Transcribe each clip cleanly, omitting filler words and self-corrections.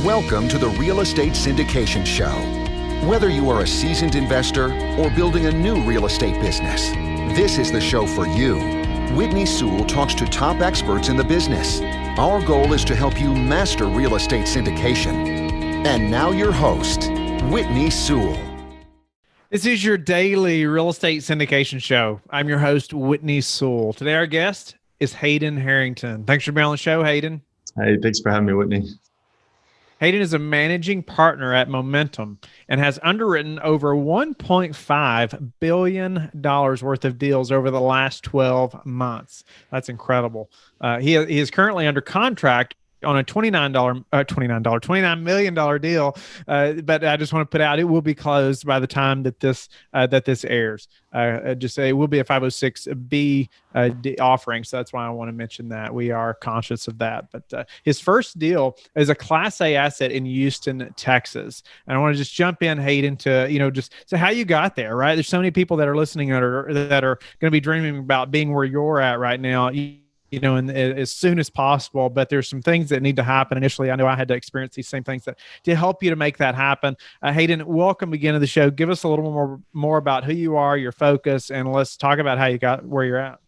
Welcome to the Real Estate Syndication Show. Whether you are a seasoned investor or building a new real estate business, this is the show for you. Whitney Sewell talks to top experts in the business. Our goal is to help you master real estate syndication. And now your host, Whitney Sewell. This is your daily real estate syndication show. I'm your host, Whitney Sewell. Today, our guest is Hayden Harrington. Thanks for being on the show, Hayden. Hey, thanks for having me, Whitney. Hayden is a managing partner at Momentum and has underwritten over $1.5 billion worth of deals over the last 12 months. That's incredible. He is currently under contract on a $29 million deal. But I just want to put out, it will be closed by the time that this airs. Just say it will be a 506B offering. So that's why I want to mention that. We are conscious of that. But his first deal is a Class A asset in Houston, Texas. And I want to just jump in, Hayden, to, just say how you got there, right? There's so many people that are listening that are going to be dreaming about being where you're at right now. And as soon as possible, but there's some things that need to happen initially. I know I had to experience these same things to help you to make that happen. Hayden, welcome again to the show. Give us a little more about who you are, your focus, and let's talk about how you got where you're at.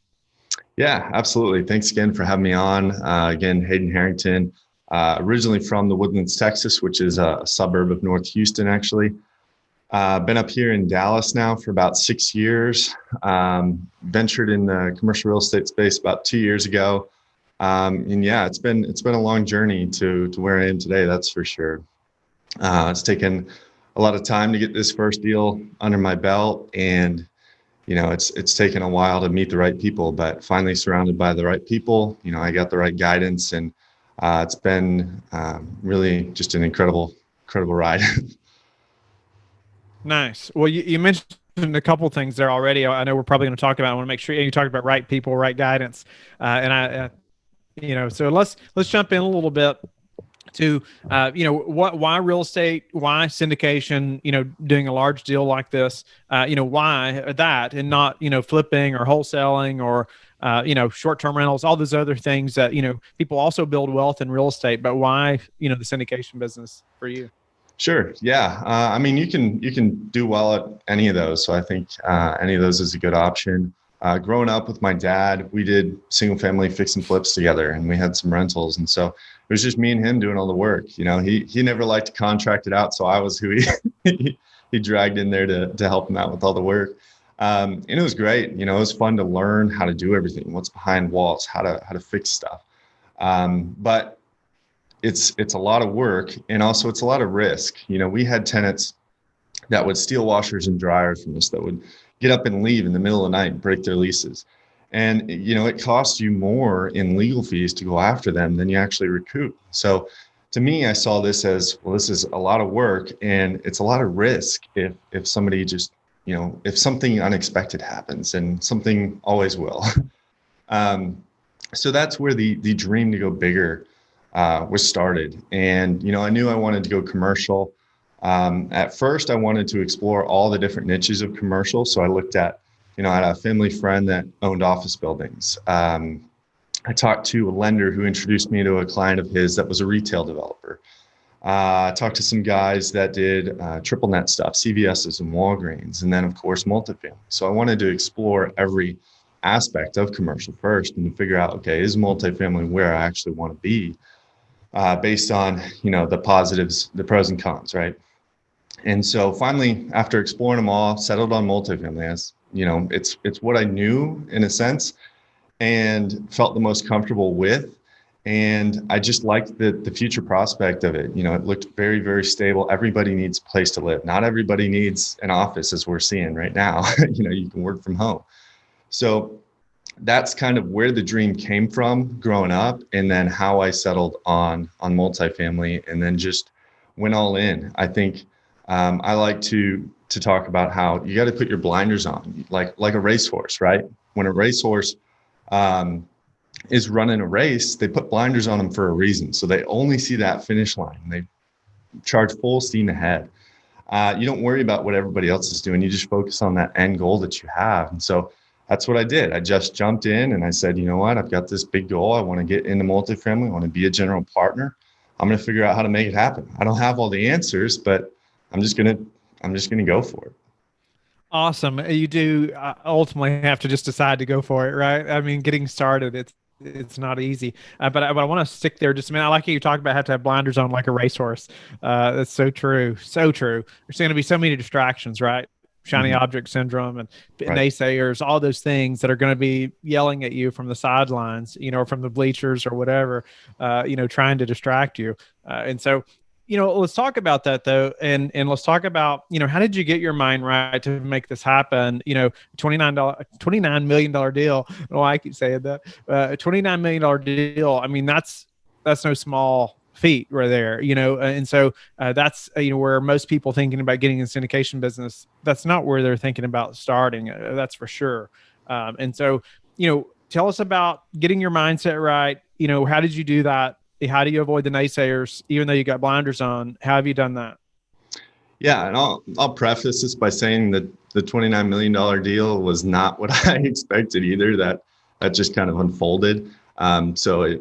Yeah, absolutely. Thanks again for having me on. Again, Hayden Harrington, originally from the Woodlands, Texas, which is a suburb of North Houston, actually. Been up here in Dallas now for about 6 years. Ventured in the commercial real estate space about 2 years ago. And yeah, it's been a long journey to where I am today. That's for sure. It's taken a lot of time to get this first deal under my belt, and it's taken a while to meet the right people. But finally, surrounded by the right people, I got the right guidance, and it's been really just an incredible ride. Nice. Well, you mentioned a couple things there already. I know we're probably going to talk about. I want to make sure you talked about right people, right guidance, and So let's jump in a little bit to why real estate, why syndication, doing a large deal like this, why that, and not flipping or wholesaling or short-term rentals, all those other things that people also build wealth in real estate, but why the syndication business for you? Sure. Yeah. You can do well at any of those. So I think any of those is a good option. Growing up with my dad, we did single family fix and flips together, and we had some rentals. And so it was just me and him doing all the work. He never liked to contract it out. So I was who he dragged in there to help him out with all the work. And it was great. It was fun to learn how to do everything, what's behind walls, how to fix stuff. But it's a lot of work, and also it's a lot of risk. We had tenants that would steal washers and dryers from us, that would get up and leave in the middle of the night and break their leases. And, it costs you more in legal fees to go after them than you actually recoup. So to me, I saw this as, well, this is a lot of work, and it's a lot of risk if somebody just, if something unexpected happens, and something always will. So that's where the dream to go bigger was started. And, I knew I wanted to go commercial. At first, I wanted to explore all the different niches of commercial. So I looked at, I had a family friend that owned office buildings. I talked to a lender who introduced me to a client of his that was a retail developer. I talked to some guys that did triple net stuff, CVS's and Walgreens, and then, of course, multifamily. So I wanted to explore every aspect of commercial first and to figure out, okay, is multifamily where I actually want to be? Based on, the positives, the pros and cons, right? And so finally, after exploring them all, settled on multifamily as, it's what I knew in a sense and felt the most comfortable with. And I just liked the future prospect of it. It looked very, very stable. Everybody needs a place to live. Not everybody needs an office, as we're seeing right now. You can work from home. So that's kind of where the dream came from growing up, and then how I settled on multifamily, and then just went all in. I think I like to talk about how you got to put your blinders on, like a racehorse, right? When a racehorse is running a race, they put blinders on them for a reason. So they only see that finish line. They charge full steam ahead. You don't worry about what everybody else is doing. You just focus on that end goal that you have. And so that's what I did. I just jumped in and I said, you know what, I've got this big goal. I want to get into multifamily. I want to be a general partner. I'm going to figure out how to make it happen. I don't have all the answers, but I'm just going to go for it. Awesome. You do ultimately have to just decide to go for it, right? I mean, getting started, it's not easy. But I want to stick there just a minute. I like how you talk about have to have blinders on like a racehorse. That's so true. So true. There's going to be so many distractions, right? Shiny object syndrome and Right. naysayers, all those things that are going to be yelling at you from the sidelines, or from the bleachers or whatever, trying to distract you. And so, let's talk about that though. And let's talk about, how did you get your mind right to make this happen? $29 million deal. Oh, I keep saying that. $29 million deal. I mean, that's no small feat right there, and so that's where most people thinking about getting in syndication business, that's not where they're thinking about starting, that's for sure. And so tell us about getting your mindset right. How did you do that? How do you avoid the naysayers even though you got blinders on? How have you done that? Yeah, and I'll preface this by saying that the $29 million deal was not what I expected either. That just kind of unfolded. So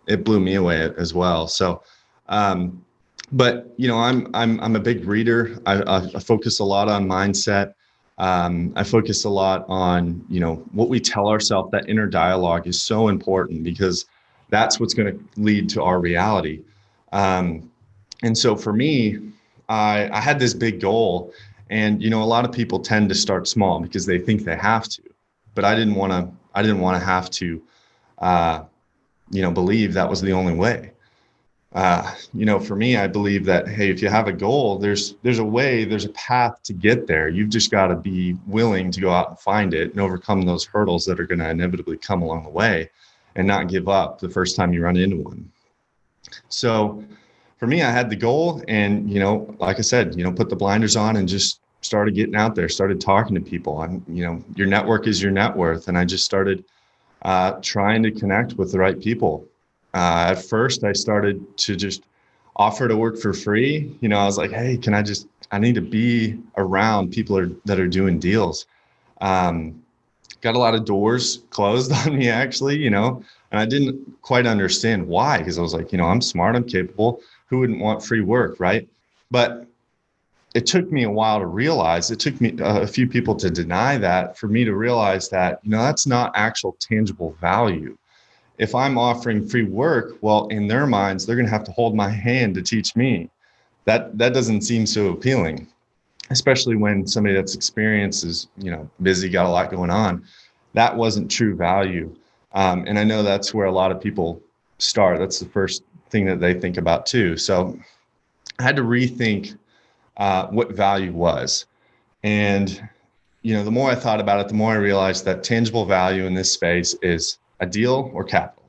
it blew me away as well. So, but I'm a big reader. I focus a lot on mindset. I focus a lot on what we tell ourselves. That inner dialogue is so important because that's what's going to lead to our reality. And so for me, I had this big goal, and a lot of people tend to start small because they think they have to, but I didn't want to have to believe that was the only way. For me, I believe that, hey, if you have a goal, there's a way, there's a path to get there. You've just got to be willing to go out and find it and overcome those hurdles that are going to inevitably come along the way, and not give up the first time you run into one. So for me, I had the goal, and, like I said, put the blinders on and just started getting out there, started talking to people. And, your network is your net worth. And I just started trying to connect with the right people. At first, I started to just offer to work for free. I was like, hey, I need to be around people that are doing deals. Got a lot of doors closed on me, actually, and I didn't quite understand why, because I was like, I'm smart, I'm capable. Who wouldn't want free work, right? But it took me a while to realize, it took me a few people to deny that, for me to realize that, that's not actual tangible value. If I'm offering free work, well, in their minds, they're going to have to hold my hand to teach me. That doesn't seem so appealing, especially when somebody that's experienced is, busy, got a lot going on. That wasn't true value. And I know that's where a lot of people start. That's the first thing that they think about too. So I had to rethink what value was. And, the more I thought about it, the more I realized that tangible value in this space is a deal or capital.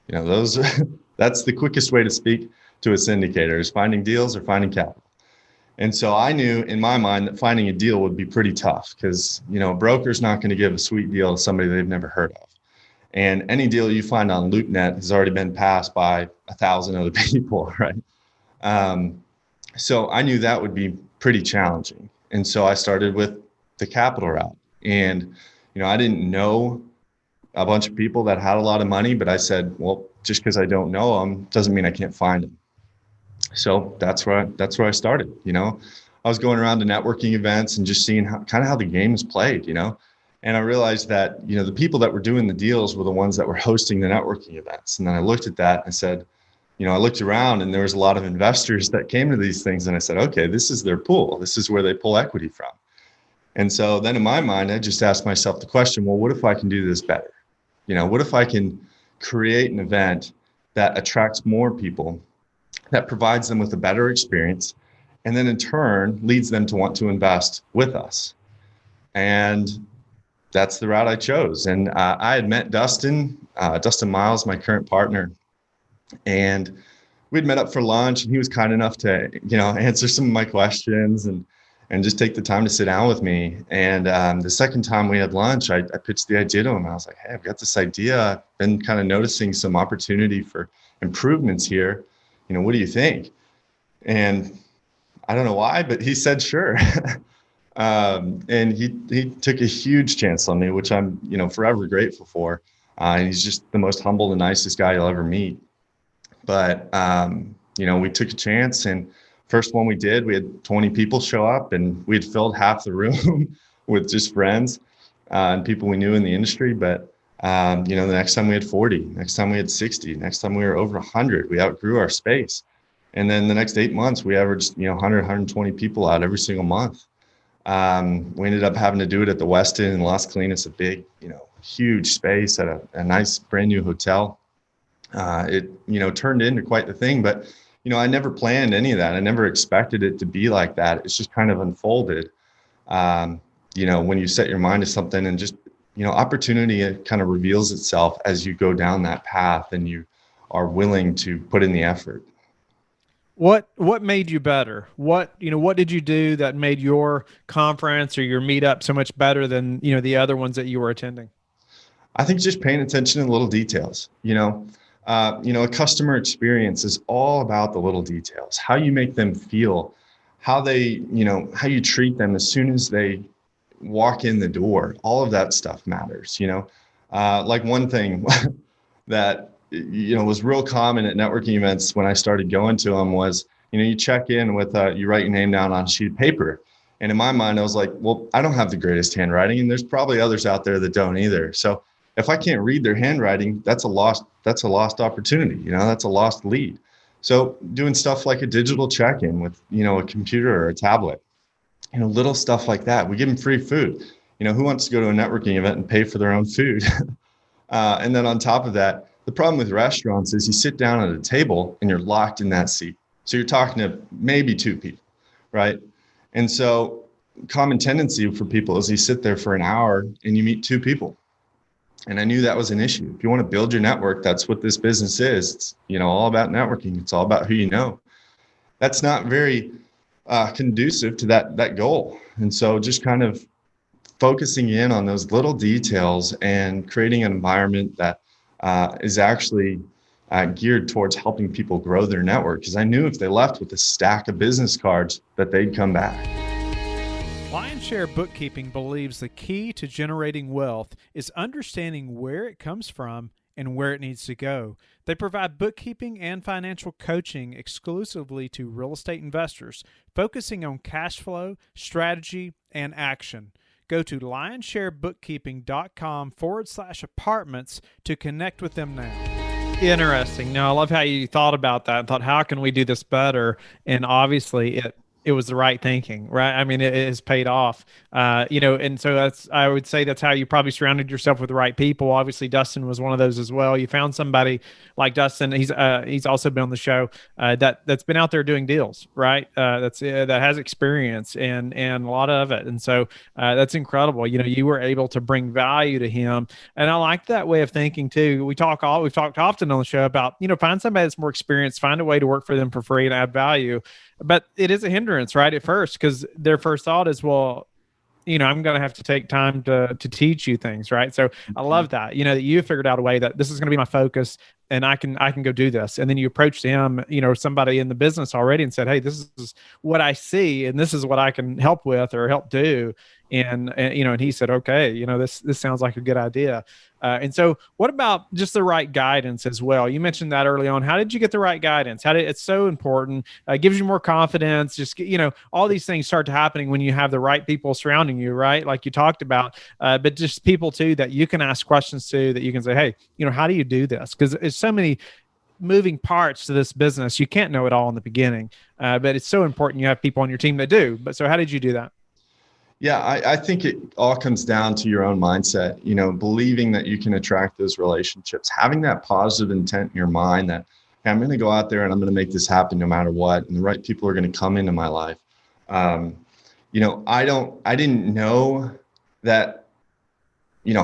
That's the quickest way to speak to a syndicator, is finding deals or finding capital. And so I knew in my mind that finding a deal would be pretty tough because, a broker's not going to give a sweet deal to somebody they've never heard of. And any deal you find on LoopNet has already been passed by 1,000 other people, right? So I knew that would be pretty challenging. And so I started with the capital route. And, I didn't know a bunch of people that had a lot of money, but I said, well, just because I don't know them doesn't mean I can't find them. So that's where I started. I was going around to networking events and just seeing how the game is played, and I realized that, the people that were doing the deals were the ones that were hosting the networking events. And then I looked at that and I said, I looked around and there was a lot of investors that came to these things, and I said, okay, this is their pool. This is where they pull equity from. And so then in my mind, I just asked myself the question, well, what if I can do this better? What if I can create an event that attracts more people, that provides them with a better experience, and then in turn leads them to want to invest with us? And that's the route I chose. And I had met Dustin Miles, my current partner, and we'd met up for lunch, and he was kind enough to, answer some of my questions and just take the time to sit down with me. And the second time we had lunch, I pitched the idea to him. I was like, hey, I've got this idea. I've been kind of noticing some opportunity for improvements here. What do you think? And I don't know why, but he said, sure. And he took a huge chance on me, which I'm, forever grateful for. And he's just the most humble and nicest guy you'll ever meet. But, we took a chance, and first one we did, we had 20 people show up, and we had filled half the room with just friends and people we knew in the industry. But the next time we had 40, next time we had 60, next time we were over 100. We outgrew our space. And then the next 8 months, we averaged 100, 120 people out every single month. We ended up having to do it at the Westin in Las Colinas, a big, huge space at a nice brand new hotel. It turned into quite the thing, but I never planned any of that. I never expected it to be like that. It's just kind of unfolded. When you set your mind to something, and just opportunity kind of reveals itself as you go down that path and you are willing to put in the effort. What made you better? What did you do that made your conference or your meetup so much better than, the other ones that you were attending? I think just paying attention to little details. A customer experience is all about the little details, how you make them feel, how how you treat them as soon as they walk in the door. All of that stuff matters. Like one thing that was real common at networking events when I started going to them was, you check in with, you write your name down on a sheet of paper. And in my mind, I was like, well, I don't have the greatest handwriting, and there's probably others out there that don't either. So if I can't read their handwriting, that's a lost opportunity. That's a lost lead. So doing stuff like a digital check-in with, a computer or a tablet, little stuff like that. We give them free food. Who wants to go to a networking event and pay for their own food? And then on top of that, the problem with restaurants is you sit down at a table and you're locked in that seat. So you're talking to maybe two people, right? And so common tendency for people is you sit there for an hour and you meet two people. And I knew that was an issue. If you want to build your network, that's what this business is. It's, all about networking. It's all about who you know. That's not very conducive to that goal. And so just kind of focusing in on those little details and creating an environment that is actually geared towards helping people grow their network. Because I knew if they left with a stack of business cards that they'd come back. Lionshare Bookkeeping believes the key to generating wealth is understanding where it comes from and where it needs to go. They provide bookkeeping and financial coaching exclusively to real estate investors, focusing on cash flow, strategy, and action. Go to lionsharebookkeeping.com/apartments to connect with them now. Interesting. Now, I love how you thought about that and thought, how can we do this better? And obviously it was the right thinking, right? I mean, it has paid off, and so I would say that's how you probably surrounded yourself with the right people. Obviously, Dustin was one of those as well. You found somebody like Dustin. He's also been on the show that's been out there doing deals, right? That has experience and a lot of it. And so that's incredible. You were able to bring value to him. And I like that way of thinking too. We've talked often on the show about, find somebody that's more experienced, find a way to work for them for free and add value. But it is a hindrance, right, at first, because their first thought is, well, I'm going to have to take time to teach you things, right? So I love that, that you figured out a way that this is going to be my focus and I can go do this. And then you approached him, somebody in the business already and said, hey, this is what I see and this is what I can help with or help do. And he said, okay, this sounds like a good idea. And so what about just the right guidance as well? You mentioned that early on. How did you get the right guidance? It's so important. It gives you more confidence. Just, all these things start to happening when you have the right people surrounding you, right? Like you talked about, but just people too, that you can ask questions to, that you can say, hey, how do you do this? Because it's so many moving parts to this business. You can't know it all in the beginning, but it's so important you have people on your team that do. But so how did you do that? Yeah, I think it all comes down to your own mindset, believing that you can attract those relationships, having that positive intent in your mind that, hey, I'm going to go out there and I'm going to make this happen no matter what. And the right people are going to come into my life. I didn't know that,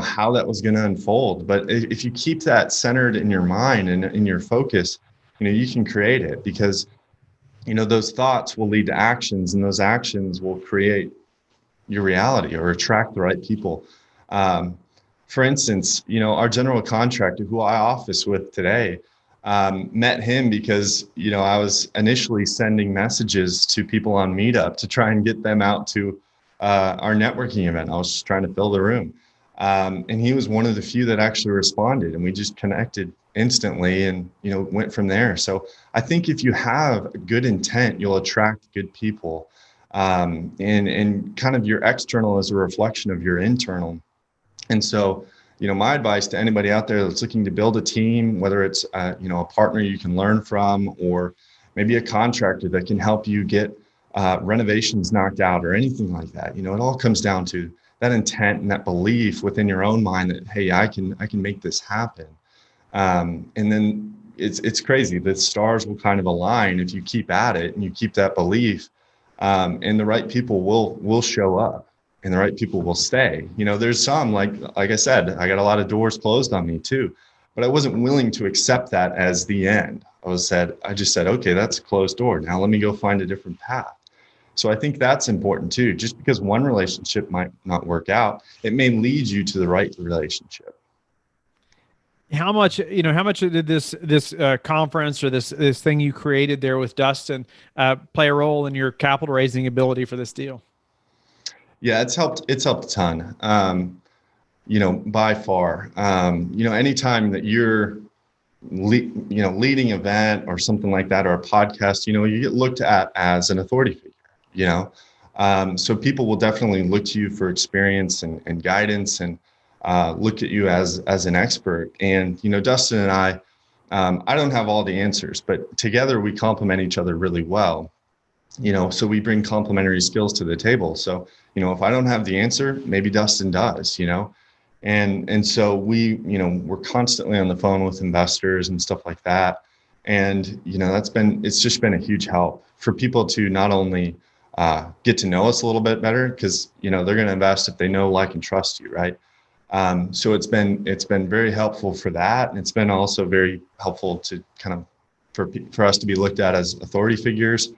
how that was going to unfold. But if you keep that centered in your mind and in your focus, you can create it because, those thoughts will lead to actions and those actions will create your reality or attract the right people. For instance, our general contractor who I office with today, met him because, I was initially sending messages to people on Meetup to try and get them out to our networking event. I was just trying to fill the room. And he was one of the few that actually responded and we just connected, instantly and, went from there. So I think if you have good intent, you'll attract good people. And kind of your external is a reflection of your internal. And so, my advice to anybody out there that's looking to build a team, whether it's, a partner you can learn from, or maybe a contractor that can help you get renovations knocked out or anything like that. It all comes down to that intent and that belief within your own mind that, hey, I can make this happen. And then it's crazy. The stars will kind of align if you keep at it and you keep that belief, and the right people will show up. And the right people will stay. There's some, like I said, I got a lot of doors closed on me too, but I wasn't willing to accept that as the end. I just said, okay, that's a closed door. Now let me go find a different path. So I think that's important too. Just because one relationship might not work out, it may lead you to the right relationship. How much did this conference or this thing you created there with Dustin play a role in your capital raising ability for this deal? Yeah, it's helped a ton, by far. Anytime that you're, leading an event or something like that, or a podcast, you get looked at as an authority figure, so people will definitely look to you for experience and guidance and look at you as an expert. And, Dustin and I don't have all the answers, but together we complement each other really well. So we bring complementary skills to the table. So, if I don't have the answer, maybe Dustin does, and so we're constantly on the phone with investors and stuff like that. And, it's just been a huge help for people to not only get to know us a little bit better, because, they're going to invest if they know, like, and trust you. Right. So it's been very helpful for that. And it's been also very helpful to kind of for us to be looked at as authority figures,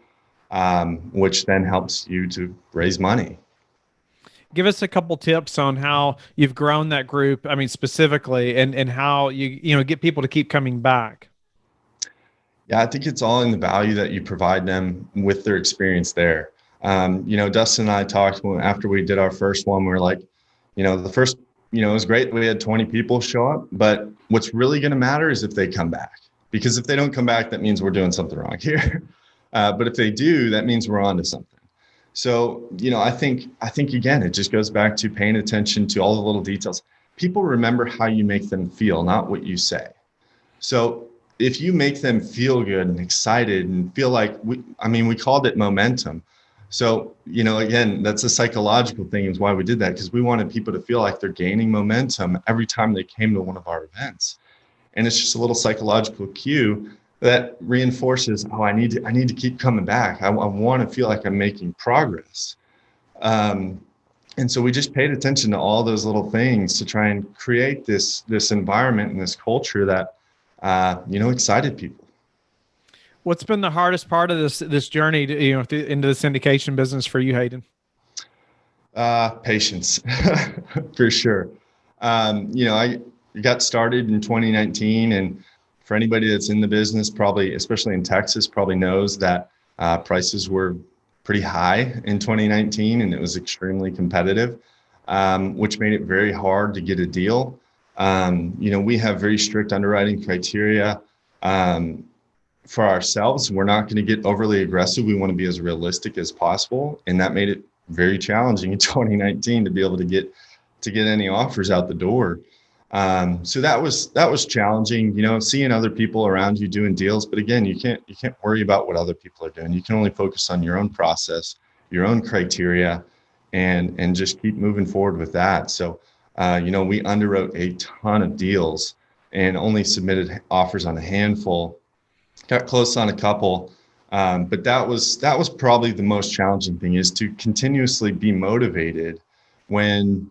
which then helps you to raise money. Give us a couple tips on how you've grown that group. I mean, specifically, and how you get people to keep coming back. Yeah, I think it's all in the value that you provide them with their experience there. Dustin and I talked after we did our first one. We were like, the first, it was great. We had 20 people show up, but what's really going to matter is if they come back, because if they don't come back, that means we're doing something wrong here. But if they do, that means we're on to something. So, I think again, it just goes back to paying attention to all the little details. People remember how you make them feel, not what you say. So if you make them feel good and excited and feel like we called it momentum. So, again, that's a psychological thing is why we did that, because we wanted people to feel like they're gaining momentum every time they came to one of our events. And it's just a little psychological cue that reinforces, I need to keep coming back. I want to feel like I'm making progress. And so we just paid attention to all those little things to try and create this environment and this culture that, excited people. What's been the hardest part of this journey to, into the syndication business for you, Hayden? Patience, for sure. I got started in 2019, and for anybody that's in the business, probably, especially in Texas, probably knows that prices were pretty high in 2019, and it was extremely competitive, which made it very hard to get a deal. We have very strict underwriting criteria for ourselves. We're not going to get overly aggressive. We want to be as realistic as possible, and that made it very challenging in 2019 to be able to get any offers out the door. So that was challenging, seeing other people around you doing deals. But again, you can't worry about what other people are doing. You can only focus on your own process, your own criteria, and just keep moving forward with that. So, we underwrote a ton of deals and only submitted offers on a handful, got close on a couple. But that was probably the most challenging thing, is to continuously be motivated when,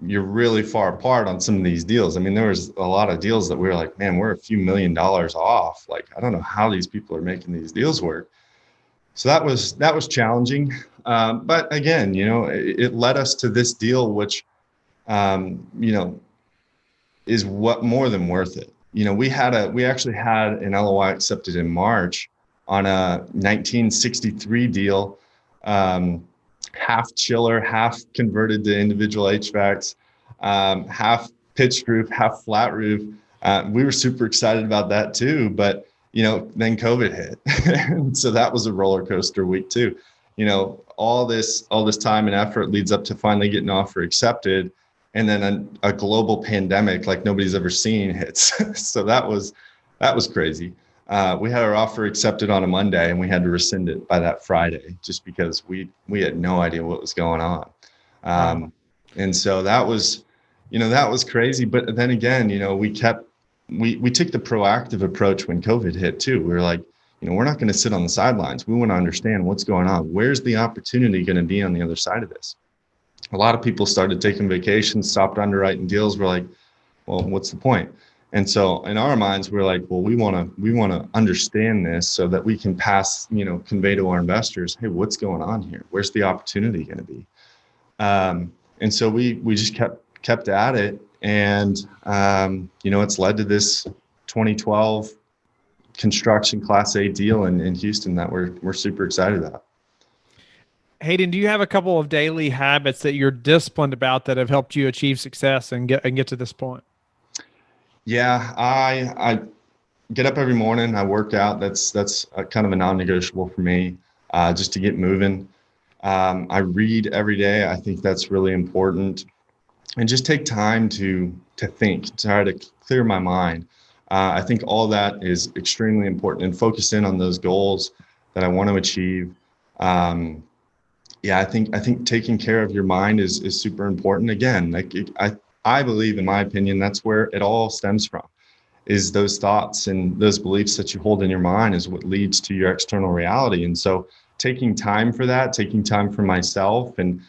you're really far apart on some of these deals. I mean, there was a lot of deals that we were like, man, we're a few $1 million off. Like, I don't know how these people are making these deals work. So that was challenging. But again, it led us to this deal, which, is what more than worth it. We actually had an LOI accepted in March on a 1963 deal, half chiller, half converted to individual HVACs, half pitched roof, half flat roof. We were super excited about that too, but then COVID hit. And so that was a roller coaster week too. All this time and effort leads up to finally getting an offer accepted. And then a global pandemic like nobody's ever seen hits. So that was crazy. We had our offer accepted on a Monday and we had to rescind it by that Friday just because we had no idea what was going on. Wow. And so that was crazy. But then again, we took the proactive approach when COVID hit too. We were like, we're not going to sit on the sidelines. We want to understand what's going on. Where's the opportunity going to be on the other side of this? A lot of people started taking vacations, stopped underwriting deals. We're like, well, what's the point? And so in our minds, we're like, well, we want to understand this so that we can convey to our investors, hey, what's going on here? Where's the opportunity going to be? And so we just kept at it. And, it's led to this 2012 construction Class A deal in Houston that we're super excited about. Hayden, do you have a couple of daily habits that you're disciplined about that have helped you achieve success and get to this point? Yeah, I get up every morning. I work out. That's a kind of a non-negotiable for me, just to get moving. I read every day. I think that's really important, and just take time to think, try to clear my mind. I think all that is extremely important, and focus in on those goals that I want to achieve. I think taking care of your mind is super important. Again, I believe, in my opinion, that's where it all stems from, is those thoughts and those beliefs that you hold in your mind is what leads to your external reality. And so taking time for that, taking time for myself, and,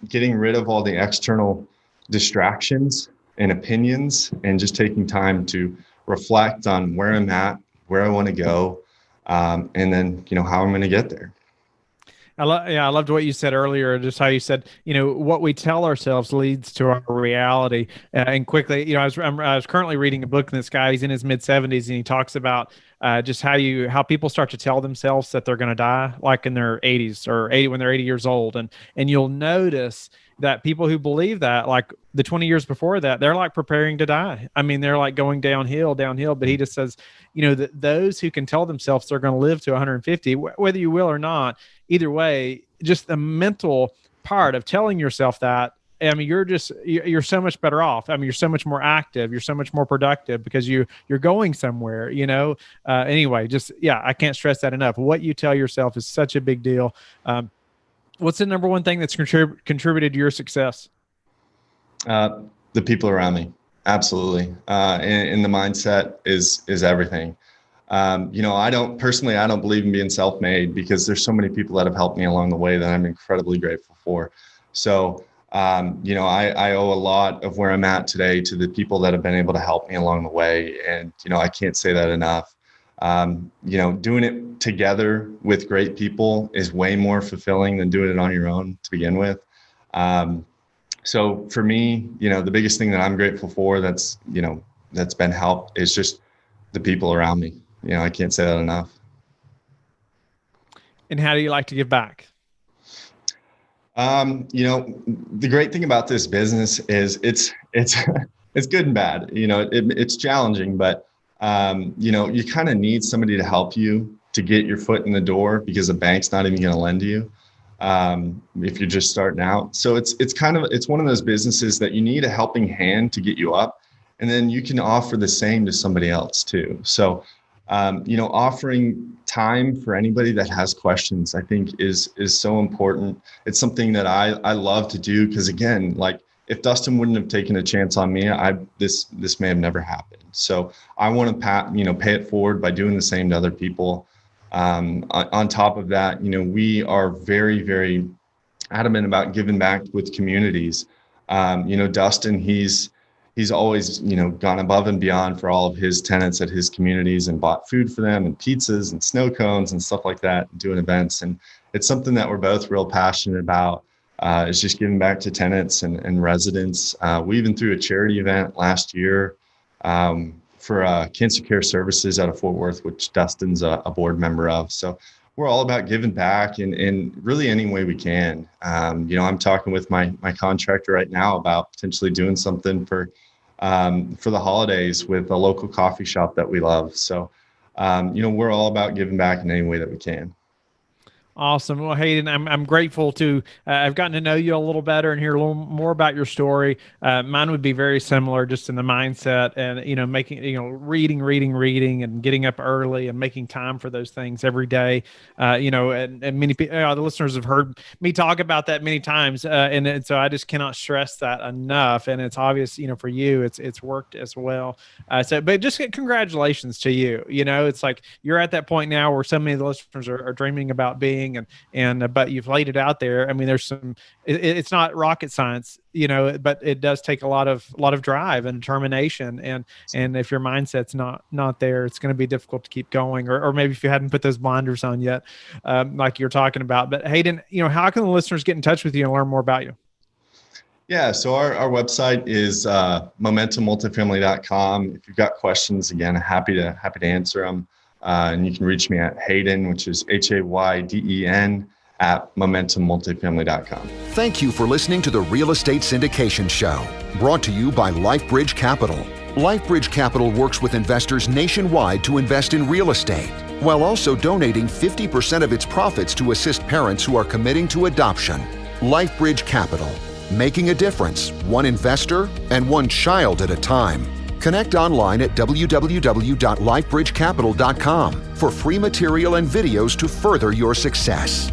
getting rid of all the external distractions and opinions, and just taking time to reflect on where I'm at, where I want to go, and then, how I'm going to get there. I loved what you said earlier, just how you said, what we tell ourselves leads to our reality. And quickly, I was currently reading a book, and this guy, he's in his mid-70s, and he talks about just how people start to tell themselves that they're going to die, like in their 80s or 80 when they're 80 years old, and you'll notice that people who believe that, like the 20 years before that, they're like preparing to die. I mean, they're like going downhill. But he just says, that those who can tell themselves they're going to live to 150, whether you will or not, either way, just the mental part of telling yourself that, I mean, you're so much better off. I mean, you're so much more active. You're so much more productive because you're going somewhere, anyway, I can't stress that enough. What you tell yourself is such a big deal. What's the number one thing that's contributed to your success? The people around me. Absolutely. And the mindset is everything. I don't believe in being self-made, because there's so many people that have helped me along the way that I'm incredibly grateful for. So, I owe a lot of where I'm at today to the people that have been able to help me along the way. And, I can't say that enough. Doing it together with great people is way more fulfilling than doing it on your own to begin with. So for me, the biggest thing that I'm grateful for that's been helped is just the people around me. I can't say that enough. And how do you like to give back? The great thing about this business is it's good and bad. It's challenging, but you kind of need somebody to help you to get your foot in the door, because the bank's not even going to lend to you if you're just starting out. So it's one of those businesses that you need a helping hand to get you up, and then you can offer the same to somebody else too. So offering time for anybody that has questions, I think is so important. It's something that I love to do, because again, like, if Dustin wouldn't have taken a chance on me, this may have never happened. So I want to pay it forward by doing the same to other people. On top of that, we are very, very adamant about giving back with communities. Dustin, he's always, gone above and beyond for all of his tenants at his communities, and bought food for them, and pizzas and snow cones and stuff like that, and doing events. And it's something that we're both real passionate about. Is just giving back to tenants and residents. We even threw a charity event last year for cancer care services out of Fort Worth, which Dustin's a board member of. So we're all about giving back in really any way we can. I'm talking with my contractor right now about potentially doing something for the holidays with a local coffee shop that we love. So, we're all about giving back in any way that we can. Awesome. Well, Hayden, I'm grateful to I've gotten to know you a little better and hear a little more about your story. Mine would be very similar, just in the mindset and making reading and getting up early and making time for those things every day. And many people, the listeners have heard me talk about that many times, and so I just cannot stress that enough. And it's obvious, for you, it's worked as well. But just congratulations to you. It's like you're at that point now where so many of the listeners are dreaming about being. But you've laid it out there. I mean, there's it's not rocket science, but it does take a lot of drive and determination. And if your mindset's not there, it's going to be difficult to keep going, or maybe if you hadn't put those blinders on yet, like you're talking about. But Hayden, how can the listeners get in touch with you and learn more about you? Yeah, so our website is momentummultifamily.com. If you've got questions, again, happy to answer them. And you can reach me at Hayden, which is Hayden at momentummultifamily.com. Thank you for listening to the Real Estate Syndication Show, brought to you by LifeBridge Capital. LifeBridge Capital works with investors nationwide to invest in real estate, while also donating 50% of its profits to assist parents who are committing to adoption. LifeBridge Capital, making a difference, one investor and one child at a time. Connect online at www.lifebridgecapital.com for free material and videos to further your success.